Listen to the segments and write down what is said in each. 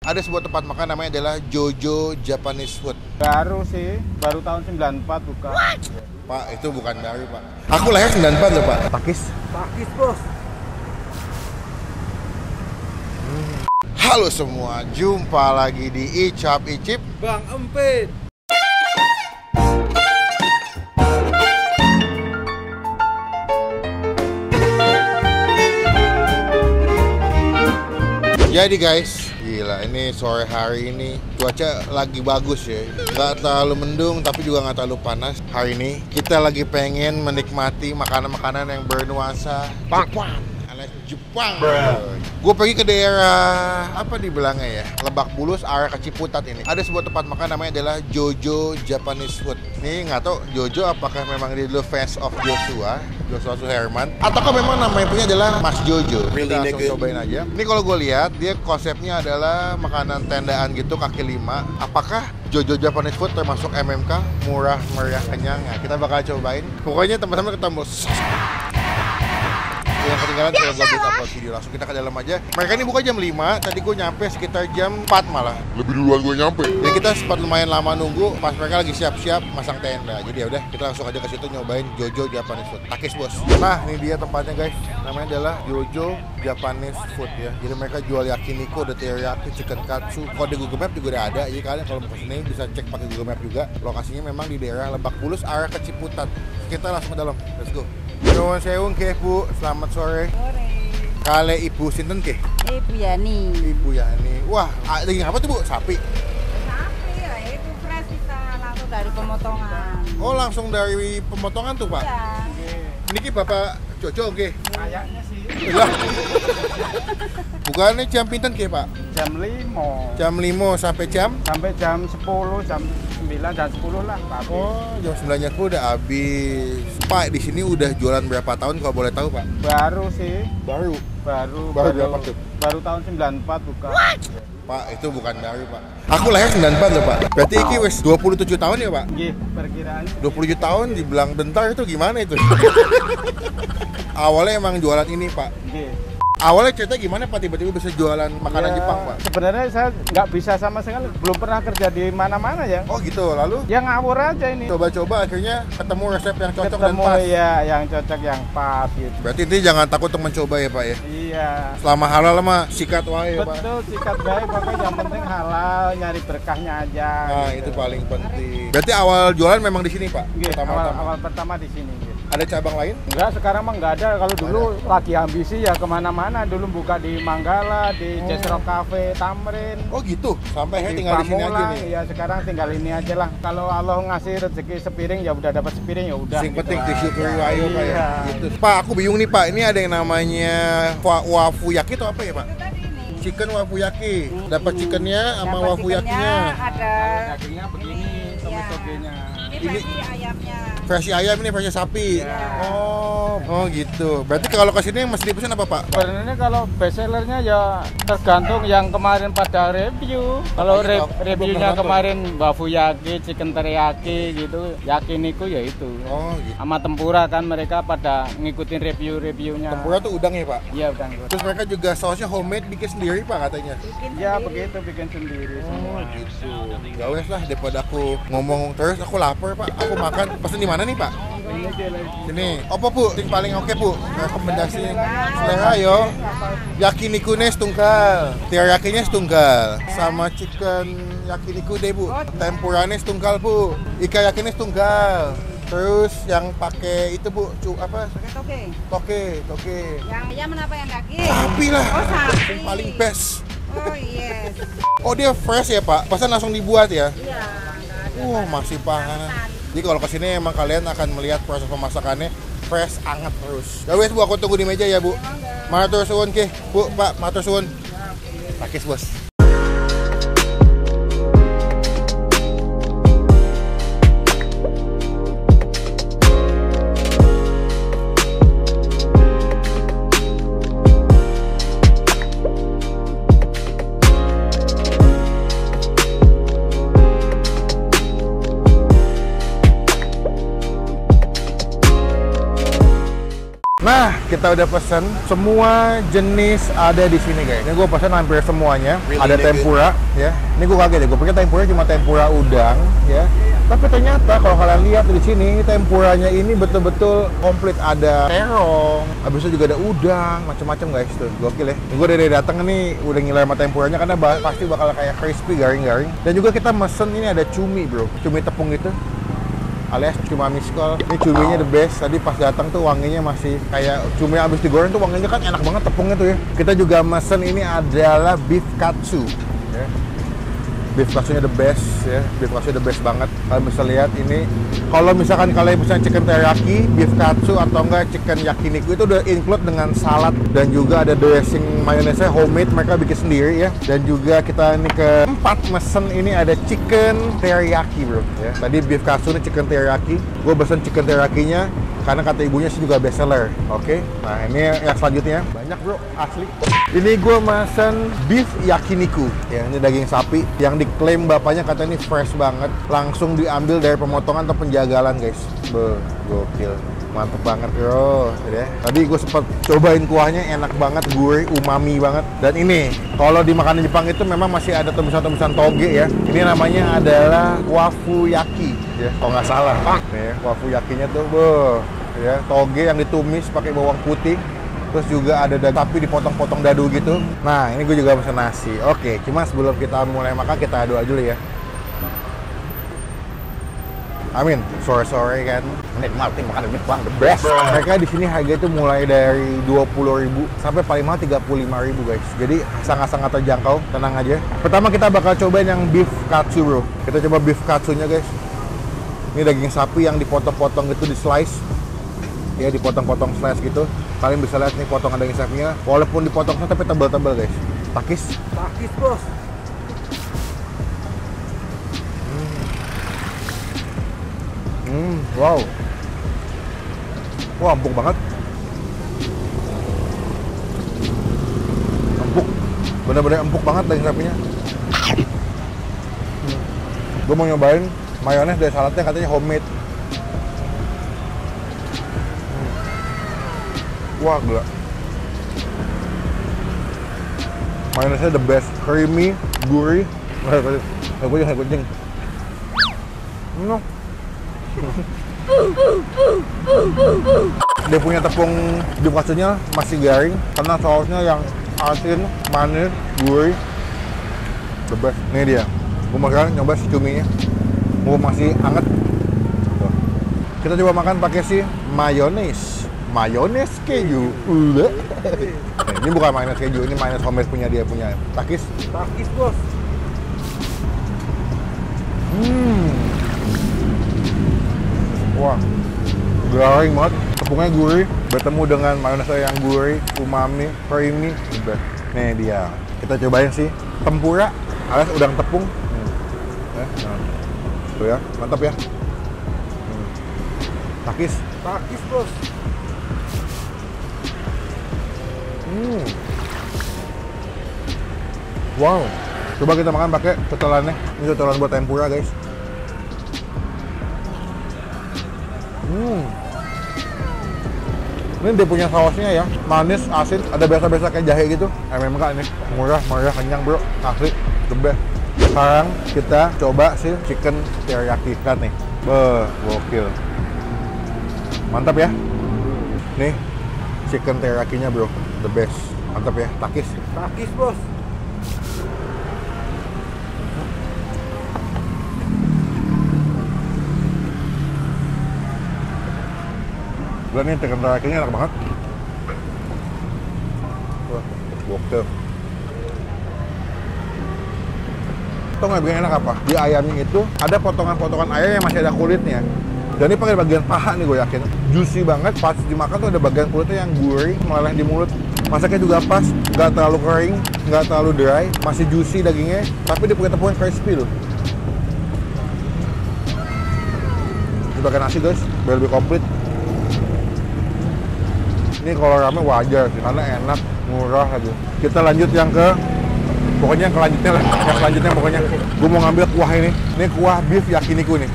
Ada sebuah tempat makan namanya adalah Jojo Japanese Food. Baru sih, baru tahun 94 buka. Pak, itu bukan baru, Pak. Aku lahir 94 loh, Pak. Pakis, Bos. Halo semua, jumpa lagi di Icap Icip Bang Empit. Jadi guys, gila ini sore hari ini cuaca lagi bagus ya. Nggak terlalu mendung tapi juga nggak terlalu panas. Hari ini kita lagi pengen menikmati makanan-makanan yang bernuansa Jepang. Alias Jepang. Gue pergi ke daerah apa dibilangnya ya, Lebak Bulus, arah ke Ciputat ini. Ada sebuah tempat makan namanya adalah Jojo Japanese Food. Ini nggak tahu Jojo apakah memang dia dulu fans of Joshua Suherman, ataukah memang namanya punya adalah Mas Jojo. Kita langsung cobain aja. Ini kalau gue lihat dia konsepnya adalah makanan tendaan gitu kaki lima. Apakah Jojo Japanese Food termasuk MMK, murah, meriah, kenyang? Ya, kita bakal cobain. Pokoknya teman-teman ketemu yang ketinggalan kalau gak bisa upload video, langsung kita ke dalam aja. Mereka ini buka jam 5, tadi gue nyampe sekitar jam 4 malah. Lebih duluan gue nyampe. Jadi kita sempat lumayan lama nunggu pas mereka lagi siap-siap masang tenda. Jadi ya udah, kita langsung aja ke situ nyobain Jojo Japanese Food. Takis bos. Nah, ini dia tempatnya guys. Namanya adalah Jojo Japanese Food ya. Jadi mereka jual yakiniku, ada teriyaki, chicken katsu. Kalau di Google Map juga udah ada. Jadi kalian kalau mau kesini bisa cek pakai Google Map juga. Lokasinya memang di daerah Lebak Bulus, arah ke Ciputat. Kita langsung ke dalam. Let's go. Nuwun sewu nggih Bu, selamat sore. Sore. Kale Ibu sinten nggih? Ibu Yani. Ibu Yani. Wah, daging apa tuh Bu? Sapi. Sapi ya, itu fresh kita langsung dari pemotongan. Oh, langsung dari pemotongan tuh Pak? Iya. Niki Bapak Jojo nggih? Kayaknya sih. Lah. Bukannya jam pinten nggih Pak? Jam 5. Jam 5 sampai jam? Sampai jam 10, jam 9 dan 10 lah Pak. Oh, jam 9 aku udah habis. Pak, di sini udah jualan berapa tahun kalau boleh tahu Pak? Baru sih, Baru. baru berapa tuh? Baru tahun 94 buka. Pak, itu bukan baru Pak. Aku lahir 94 loh Pak. Berarti iki wis 27 tahun ya Pak? Nggih, perkiraannya. 27 tahun dibilang bentar itu gimana itu? Awalnya emang jualan ini Pak. Nggih. Awalnya cerita gimana Pak tiba-tiba bisa jualan makanan Ya, Jepang Pak? Sebenarnya saya nggak bisa sama sekali, belum pernah kerja di mana-mana ya. Oh gitu, lalu Ya ngawur aja ini. coba-coba akhirnya ketemu resep yang cocok dan Ketemu pas. ya yang cocok, yang pas gitu. Berarti ini jangan takut untuk mencoba ya Pak ya? Iya. Selama halal mah sikat wae ya Pak. Betul, sikat baik, pokoknya yang penting halal, nyari berkahnya aja. Nah gitu. itu paling penting. Berarti awal jualan memang di sini Pak? Nggih, Pertama-tama. awal pertama di sini. Gitu. Ada cabang lain? Enggak, sekarang mah nggak ada. Kalau dulu lagi ambisi ya kemana-mana. Dulu buka di Manggala, di Jazz Rock Cafe, Tamrin. Oh gitu, sampai akhirnya Di tinggal di sini aja Pamulang. nih. Ya sekarang tinggal ini aja lah. Kalau Allah ngasih rezeki sepiring ya udah dapat sepiring ya udah. Sing gitu penting aja. disyukuri ayo Pak ya. Iya. Gitu. Pak, aku bingung nih Pak, ini ada yang namanya wafuyaki atau apa ya Pak? Itu tadi ini. Chicken wafuyaki. Dapat chickennya sama Dapat wafuyakinya. chickennya, ada Dagingnya begini, toge-togenya. ini versi ayamnya. Versi ayam ini versi sapi. Ya. Oh gitu. Berarti kalau ke sini yang mesti dipesan apa Pak? Sebenarnya kalau bestsellernya ya tergantung yang kemarin pada review. Kalau Iya, reviewnya belum kemarin wafuyaki, chicken teriyaki gitu, yakiniku ya itu. Oh gitu. Sama tempura kan mereka pada ngikutin review-reviewnya. Tempura tuh udang ya Pak? Iya udang. Terus mereka juga sausnya homemade bikin sendiri Pak katanya. Bikin Ya sendiri. begitu, bikin sendiri semua. Gitu. Ya wes lah daripada aku ngomong terus aku lapar Pak. Aku makan. Pesen di mana nih Pak? Ini dia lagi. Sini. Apa Bu? Yang paling oke Bu? Rekomendasi selera yo. Yakiniku nih setunggal. Teriyakinya setunggal. Sama chicken yakiniku deh Bu. Tempuranya setunggal Bu. Ikan yakinya setunggal. Terus yang pakai itu Bu, apa? Oke. Toke. Yang ayam apa yang daging? Sapi lah. Oh, sapi. Yang paling best. Oh yes. Oh dia fresh ya Pak? Pesan langsung dibuat ya? Iya, nggak ada. Masih panas. Jadi kalau kesini emang kalian akan melihat proses pemasakannya fresh, anget terus. Ya wes Bu, aku tunggu di meja ya Bu. Matur suwun ke, Bu, Pak, matur suwun. Takis bos. Nah, kita udah pesen semua jenis ada di sini guys. Ini gue pesen hampir semuanya. Ada tempura ya. Ini gue kaget ya, gue pikir tempura cuma tempura udang ya. Tapi ternyata kalau kalian lihat di sini tempuranya ini betul-betul komplit, ada terong, habis itu juga ada udang, macam-macam guys tuh. Gokil ya. Gue dari datang nih udah ngiler sama tempuranya karena pasti bakal kayak crispy, garing-garing. Dan juga kita mesen ini ada cumi bro, cumi tepung gitu. Alias cuma miskol. Ini cuminya the best. Tadi pas datang tuh wanginya masih kayak cumi habis digoreng tuh wanginya kan enak banget tepungnya tuh ya. Kita juga mesen ini adalah beef katsu ya. Beef katsunya the best ya, beef katsu the best banget. Kalian bisa lihat ini, kalau misalkan kalian pesan chicken teriyaki, beef katsu atau enggak chicken yakiniku itu udah include dengan salad dan juga ada dressing mayonesnya homemade, mereka bikin sendiri ya. Dan juga kita ini keempat mesen ini ada chicken teriyaki bro ya. Tadi beef katsu ini chicken teriyaki, gue pesen chicken teriyakinya karena kata ibunya sih juga best seller. Oke. Nah ini yang selanjutnya banyak bro, asli. Ini gue mesen beef yakiniku ya, ini daging sapi yang diklaim bapaknya katanya ini fresh banget, langsung diambil dari pemotongan atau penjagalan guys. Gokil, mantep banget bro ya. Tadi gue sempat cobain kuahnya, enak banget, gurih, umami banget. Dan ini kalau di makanan Jepang itu memang masih ada tumisan-tumisan toge ya. Ini namanya adalah wafuyaki ya, kalau nggak salah. Nih wafuyakinya tuh ya, toge yang ditumis pakai bawang putih. Terus juga ada daging sapi dipotong-potong dadu gitu. Nah, ini gue juga pesen nasi. Oke, cuma sebelum kita mulai makan, kita doa dulu ya. Amin. Sore-sore kan, menikmati makanan Jepang the best. Mereka di sini harga itu mulai dari 20.000 sampai paling mahal 35.000 guys. Jadi sangat-sangat terjangkau, tenang aja. Pertama kita bakal cobain yang beef katsu bro. Kita coba beef katsunya guys. Ini daging sapi yang dipotong-potong gitu, di slice. Ya, dipotong-potong slice gitu. Kalian bisa lihat nih potongan daging sapinya, walaupun dipotong tapi tebal-tebal guys. Takis bos. Wow. Wah, empuk banget. Empuk, bener-bener empuk banget daging sapinya. Gue mau nyobain mayones dari saladnya, katanya homemade. Wah, gila. Mayonesnya the best, creamy, gurih. Kucing. Dia punya tepung beef katsunya masih garing karena sausnya yang asin, manis, gurih. The best. Ini dia. Gue mau sekarang nyoba si cuminya. Gue masih anget. Tuh. Kita coba makan pakai si mayones keju. Nah, ini bukan mayones keju, ini mayones homemade punya dia punya. Takis bos. Wah, garing banget. Tepungnya gurih, bertemu dengan mayones yang gurih, umami, creamy. Nih dia. Kita cobain sih tempura alias udang tepung. Tuh ya, mantap ya. Takis bos. Wow, coba kita makan pakai cocolannya. Ini cocolan buat tempura guys. Ini dia punya sausnya ya, manis, asin, ada biasa-biasa kayak jahe gitu. Memang kak ini murah, kenyang bro, asli, the best. Sekarang kita coba si chicken teriyaki. Lihat nih, gokil, mantap ya. Nih chicken teriyakinya bro, the best, mantap ya. Takis bos. Ini chicken teriyakinya enak banget. Wah, gokil. Tau nggak bikin enak apa? Di ayamnya itu ada potongan-potongan ayam yang masih ada kulitnya. Dan ini pakai bagian paha nih, gue yakin. Juicy banget, pas dimakan tuh ada bagian kulitnya yang gurih, meleleh di mulut. Masaknya juga pas, nggak terlalu kering, nggak terlalu dry, masih juicy dagingnya, tapi dia punya tepung yang crispy loh. Ini pakai nasi guys, biar lebih komplit. Ini kalau rame wajar sih, karena enak, murah aja. Kita lanjut yang ke, pokoknya yang selanjutnya lah. Yang selanjutnya pokoknya, gue mau ngambil kuah ini. Ini kuah beef yakiniku nih.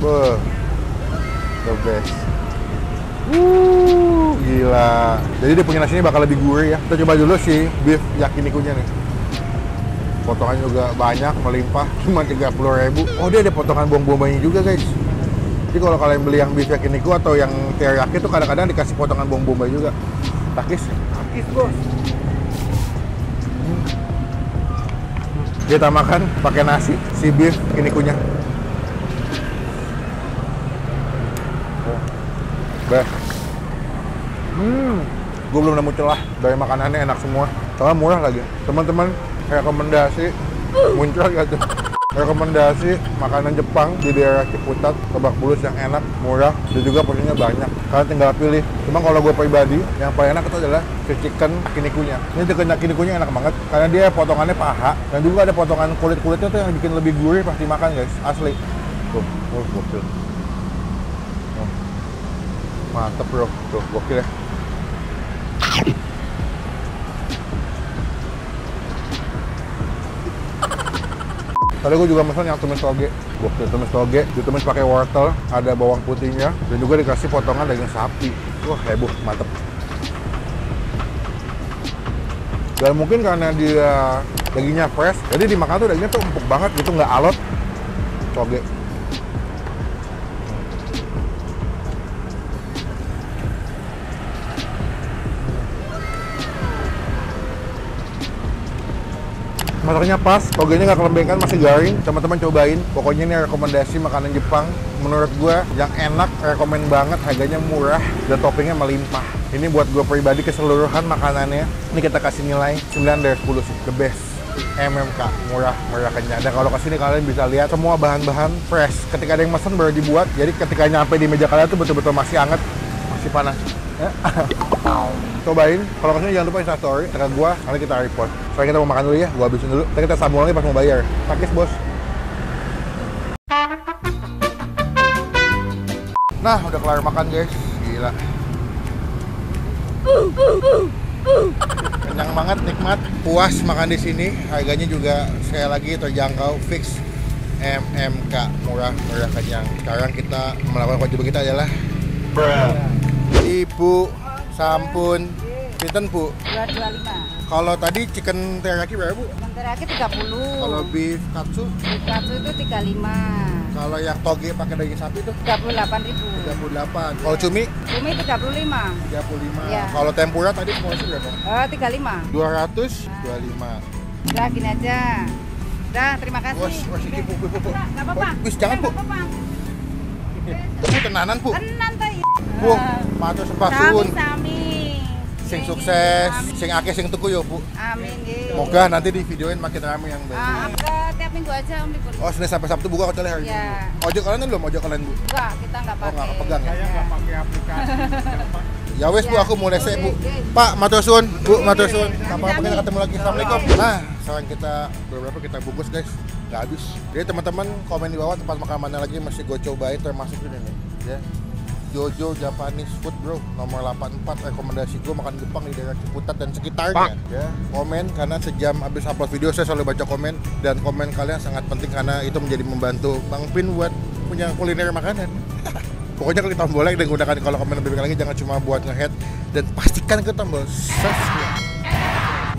The best. Gila. Jadi dia punya nasinya bakal lebih gurih ya. Kita coba dulu si beef yakinikunya nih. Potongan juga banyak, melimpah, cuma 30.000. Oh, dia ada potongan bawang bombaynya juga, guys. Jadi kalau kalian beli yang beef yakiniku atau yang teriyaki itu kadang-kadang dikasih potongan bawang bombay juga. Takis bos. Kita makan pakai nasi si beef yakinikunya. Beh. Gue belum nemu celah dari makanannya, enak semua. Soalnya murah lagi. Teman-teman, rekomendasi muncul gitu. Rekomendasi makanan Jepang di daerah Ciputat, Lebak Bulus yang enak, murah, dan juga porsinya banyak. Kalian tinggal pilih. Cuma kalau gue pribadi, yang paling enak itu adalah si chicken yakinikunya. Ini chicken yakinikunya enak banget karena dia potongannya paha dan juga ada potongan kulit-kulitnya tuh yang bikin lebih gurih pas dimakan, guys. Asli. Tuh, gokil. Mantep bro, tuh gokil ya. Tadi gue juga pesan yang tumis toge, gokil tumis toge, ditumis pakai wortel, ada bawang putihnya, dan juga dikasih potongan daging sapi. Wah heboh, mantep. Dan mungkin karena dia dagingnya fresh, jadi dimakan tuh dagingnya tuh empuk banget gitu, nggak alot. Toge. Masaknya pas, togenya nggak kelembengan, masih garing. Teman-teman cobain. Pokoknya ini rekomendasi makanan Jepang. Menurut gue yang enak, rekomen banget. Harganya murah dan toppingnya melimpah. Ini buat gue pribadi keseluruhan makanannya. Ini kita kasih nilai 9 dari 10 sih. The best. MMK, murah, kenyang. Dan kalau kesini kalian bisa lihat semua bahan-bahan fresh. Ketika ada yang mesen baru dibuat. Jadi ketika nyampe di meja kalian tuh betul-betul masih hangat, masih panas. Cobain, kalau kesini jangan lupa instastory dekat gua, nanti kita report. Soalnya kita mau makan dulu ya, gua habisin dulu. Nanti kita sambung lagi pas mau bayar. Takis bos. Nah, udah kelar makan guys. Gila. Kenyang banget, nikmat, puas makan di sini. Harganya juga sekali lagi terjangkau, fix. MMK, murah, kenyang. Sekarang kita melakukan kewajiban kita adalah Ibu, sampun, pinten Bu? 225. Kalau tadi chicken teriyaki berapa Bu? Chicken teriyaki 30. Kalau beef katsu? Beef katsu itu 35. Kalau yang toge pakai daging sapi itu? 38.000. 38. Kalau cumi? Cumi 35. 35. Ya. Kalau tempura tadi porsi berapa? 35. 225. Udah gini aja. Udah, terima kasih. Wah, siki Bu. Nggak apa-apa. Wis, jangan Bu. Nggak apa-apa. Bu, tenanan Bu. Tenan teh. Bu, matur sembah suwun. Sami. Sing sukses, sing akeh sing tuku yo Bu. Amin nggih. Moga nanti di videoin makin ramai yang baru. Tiap minggu aja Om libur. Oh, Senin sampai Sabtu buka kecuali hari ini. Iya. Ojek kalian belum? Ojek kalian Bu? Enggak, kita nggak pakai. Oh, nggak kepegang ya? Saya nggak pakai aplikasi. Ya wes Bu, Ya. aku mau lese Bu. Oke. Pak, matur suwun. Bu, matur suwun. Oke. Kapan kita ketemu lagi. Assalamualaikum. Oke. Nah, sekarang kita beberapa kita bungkus guys. Nggak habis. Jadi teman-teman komen di bawah tempat makan mana lagi masih gue cobain termasuk ini nih. Ya. Jojo Japanese Food bro, nomor 84, rekomendasi gue makan Jepang di daerah Ciputat dan sekitarnya. Ya, komen karena sejam habis upload video saya selalu baca komen dan komen kalian sangat penting karena itu menjadi membantu Bang Pin buat punya kuliner makanan. Pokoknya klik tombol like dan gunakan kalau komen lebih lagi, jangan cuma buat nge-head dan pastikan ke tombol subscribe.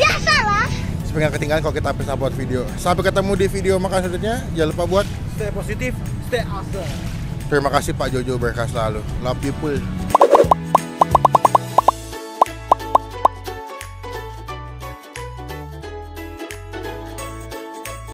Biasalah. Supaya nggak ketinggalan kalau kita habis upload video. Sampai ketemu di video makan selanjutnya. Jangan lupa buat Stay positif, stay awesome. terima kasih Pak Jojo, berkah selalu. Love you full.